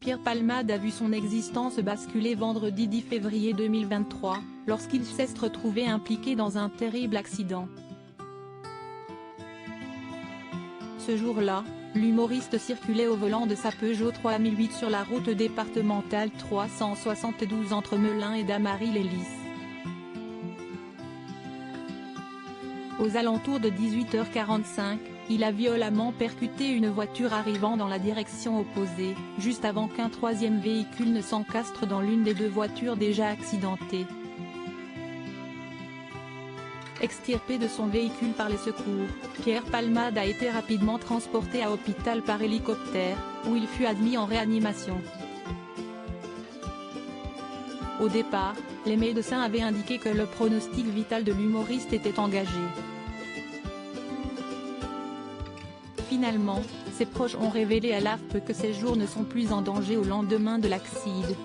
Pierre Palmade a vu son existence basculer vendredi 10 février 2023, lorsqu'il s'est retrouvé impliqué dans un terrible accident. Ce jour-là, l'humoriste circulait au volant de sa Peugeot 3008 sur la route départementale 372 entre Melun et Damary-lès-Lys. Aux alentours de 18h45, il a violemment percuté une voiture arrivant dans la direction opposée, juste avant qu'un troisième véhicule ne s'encastre dans l'une des deux voitures déjà accidentées. Extirpé de son véhicule par les secours, Pierre Palmade a été rapidement transporté à l'hôpital par hélicoptère, où il fut admis en réanimation. Au départ, les médecins avaient indiqué que le pronostic vital de l'humoriste était engagé. Finalement, ses proches ont révélé à l'AFP que ses jours ne sont plus en danger au lendemain de l'accident.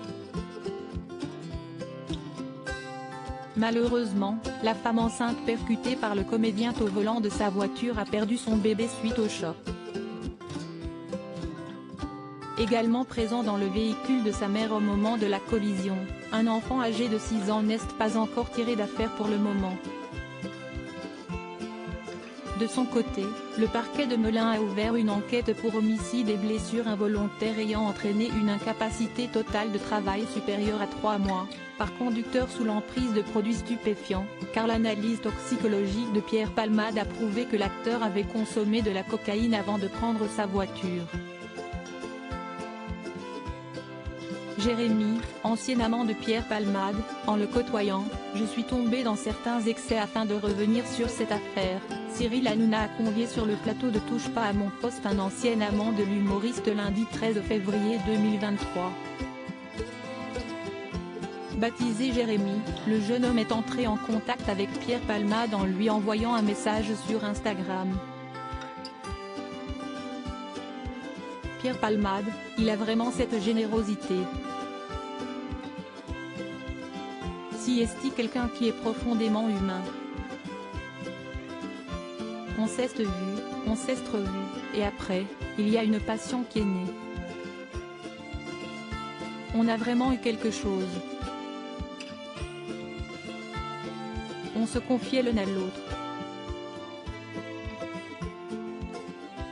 Malheureusement, la femme enceinte percutée par le comédien au volant de sa voiture a perdu son bébé suite au choc. Également présent dans le véhicule de sa mère au moment de la collision, un enfant âgé de 6 ans n'est pas encore tiré d'affaire pour le moment. De son côté, le parquet de Melun a ouvert une enquête pour homicide et blessures involontaires ayant entraîné une incapacité totale de travail supérieure à 3 mois, par conducteur sous l'emprise de produits stupéfiants, car l'analyse toxicologique de Pierre Palmade a prouvé que l'acteur avait consommé de la cocaïne avant de prendre sa voiture. Jérémy, ancien amant de Pierre Palmade, en le côtoyant, je suis tombé dans certains excès afin de revenir sur cette affaire. Cyril Hanouna a convié sur le plateau de Touche pas à mon poste un ancien amant de l'humoriste lundi 13 février 2023. Baptisé Jérémy, le jeune homme est entré en contact avec Pierre Palmade en lui envoyant un message sur Instagram. Pierre Palmade, il a vraiment cette générosité. Si est-il quelqu'un qui est profondément humain. On s'est vu, on s'est revu, et après, il y a une passion qui est née. On a vraiment eu quelque chose. On se confiait l'un à l'autre.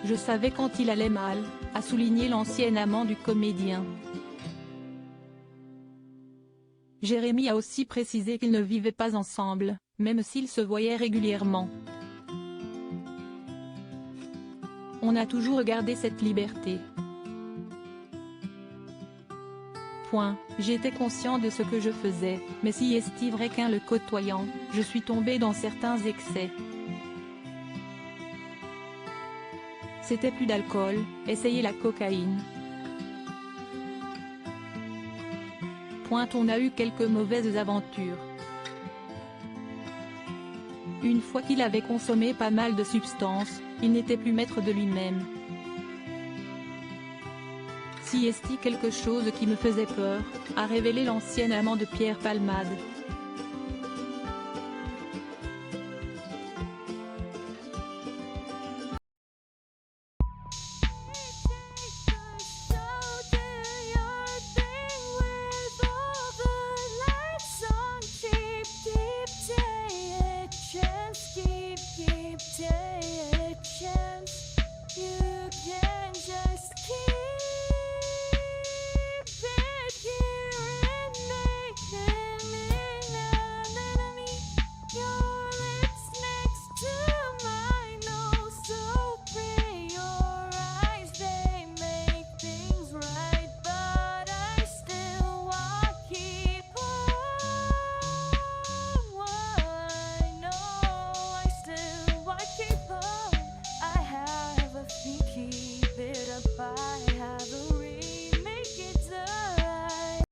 Je savais quand il allait mal, a souligné l'ancien amant du comédien. Jérémy a aussi précisé qu'ils ne vivaient pas ensemble, même s'ils se voyaient régulièrement. On a toujours gardé cette liberté. J'étais conscient de ce que je faisais, mais si est-il vrai qu'en le côtoyant, je suis tombé dans certains excès. C'était plus d'alcool, essayer la cocaïne. On a eu quelques mauvaises aventures. Une fois qu'il avait consommé pas mal de substances, il n'était plus maître de lui-même. Si est-il quelque chose qui me faisait peur, a révélé l'ancien amant de Pierre Palmade.